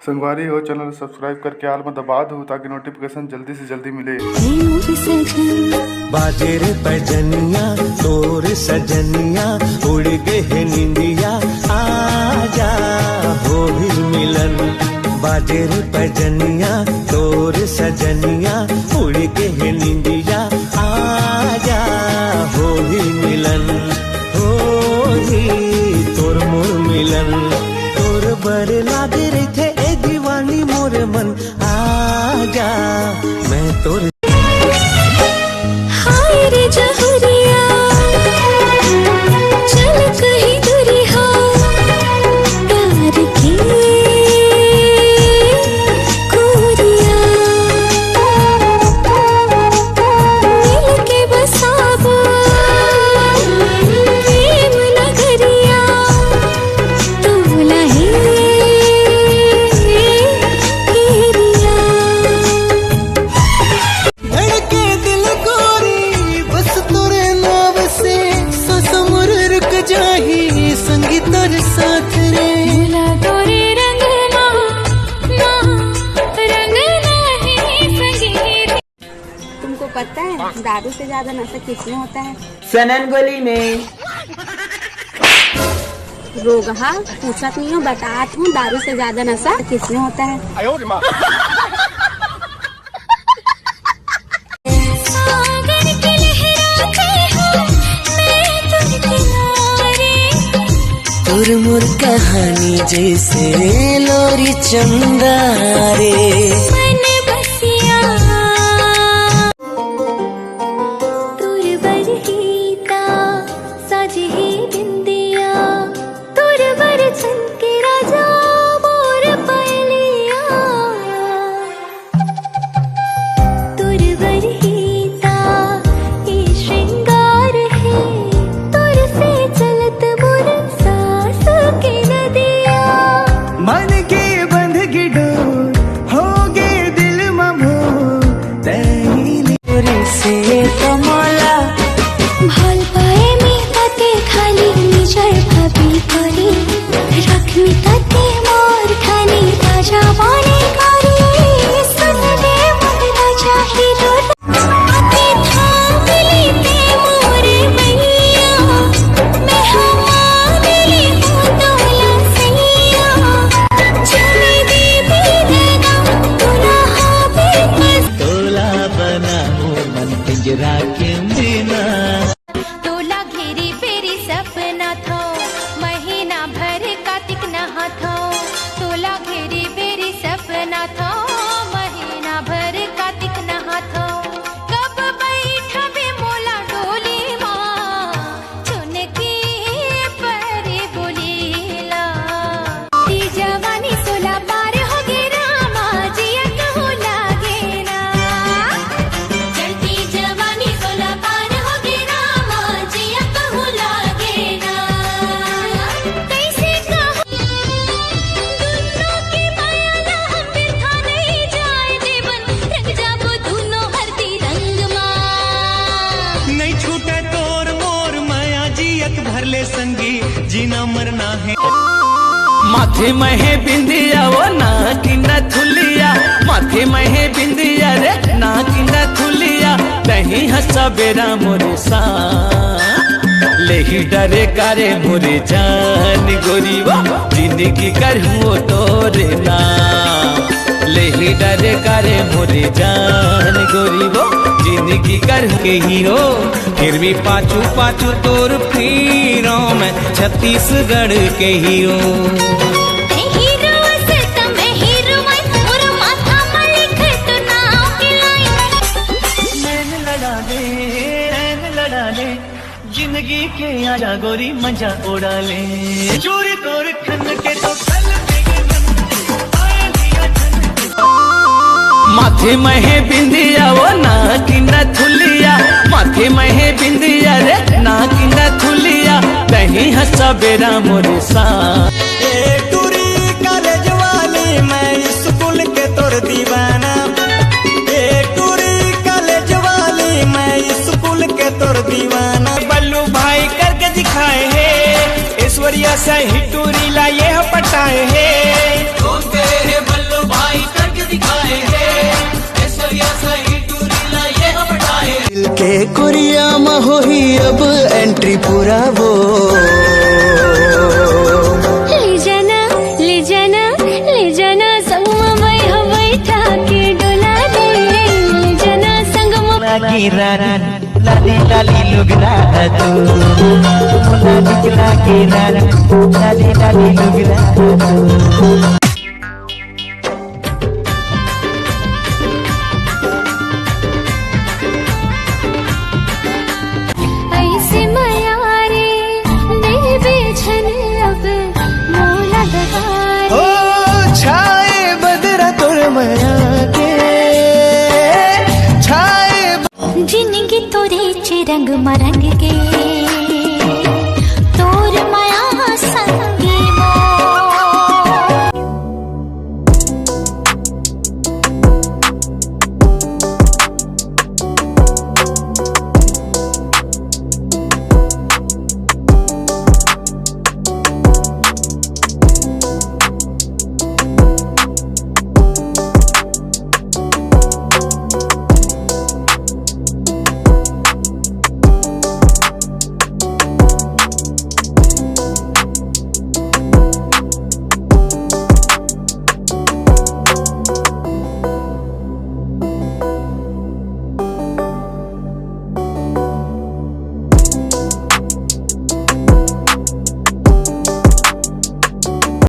संगवारी हो channel subscribe करके आल में दबा दो ताकि नोटिफिकेशन जल्दी से जल्दी मिले। बाजे रे पैजनिया तोर सजनिया उड़ गए निंदिया आजा हो भी मिलन। बाजे रे पैजनिया तोर सजनिया उड़ गए निंदिया आजा हो भी मिलन। हो ही तोर मोर मिलन तोर बर लागे रे थे ए दीवानी मोर मन आजा मैं तोर जहुरिया चल कहीं दूरी हो प्यार की कोरिया मिल के बसाबो प्रेम नगरिया तू लहे गिरिया धड़के दिल गोरी बस तोरे नाव से ससुर रुक जाही संगीतर साथ रे। भूला तोरे रंग ना रंग नहीं संगीत। तुमको पता है दारू से ज्यादा नशा किसमें होता है? सनन गली में। रोगहा पूछत नहीं हो बतात हूँ दारू से ज्यादा नशा किसमें होता है? सागर की लहराते हो मैं तुम किनारे तुर मुर कहानी जैसे लोरी चंदा रे। मन बसिया तुर बरहीता सजही बिंदिया तुर बर चमके राजा मोर पलिया तुर बरहीता ये श्रृंगार है तुर से चलत मोर सास के नदिया। मन के बंध गिडोर हो गे दिल ममो तेरी से कमला ভাল পায়ে মি তাতে খালি নিজের ভাবি করি রাখমি তাতে মোর খানি রাজা মনে করি শুনলে মন রাজা হিরো আতে থামলি তে মোর मैया मैं हमारे तोला सैया चले दे बेदगा दुल्हा बेबस तोला बनाओ मन पिंजरा के बिना। तोला घेरी फेरी सपना थो महीना भर कार्तिक नहा थो तोला घेरी फेरी सपना थो महीना भर कार्तिक नहा थो कब बैठा बे मोला डोली माँ चुन के परे बोलीला ती जवानी सोला पार हो गे रामा जिया कहूँ लागे ना चलती जवानी सोला पार हो गे रामा जिया कहूँ लागे ना कैसे कहूँ दुनिया की माया ना हम बिरथा नहीं जाए जीवन रंग जाबो दोनों हरदी रंग माँ नहीं छूटे तोर मोर माया जियत भरले संगी जीना मरना है। माथे महे बिंदिया वो ना की न थुलिया माथे महे बिंदिया रे ना की न थुलिया नहीं हंसा बेरा मोरे सा लेही डरे करे मोरे जान गोरीवा जिंदगी करहूँ तोरे ना लेही डरे करे मोरे जान गोरीवा जिंदगी कर के हीरो फिर भी पाछू पाछू तोर फिरो मैं छत्तीसगढ़ के हीरो। हीरो से तमे हीरो मैं मोर माथा में लिखे तो नाम के लाई नैन लड़ा ले जिंदगी के आजा गोरी मजा उड़ा ले चोरी तोर खन के तो कल माथे महे बिंदिया वो ना की न थुलिया माथे महे बिंदिया रे ना की न थुलिया नहीं हंसा बेरा मोरे सा। टूरी कॉलेज वाली मैं स्कूल के तोर दीवाना टूरी कॉलेज वाली मैं स्कूल के तोर दीवाना बल्लू भाई करके दिखाए है ऐश्वर्या से ही टूरी लाए पटाए है। कोरिया महो ही अब एंट्री पूरा वो ले जाना संग में हवाई ठाके डोला दे ले जाना संग में की रानी लाली लाली लुगरा तू मुला निकला के रानी लाली लाली लुगरा तू ऐसे माया रे देवे छन अब मोला दगार ओ छाए बदरा तोर माया के छाए जिंदगी तोरे चे रंग मरंग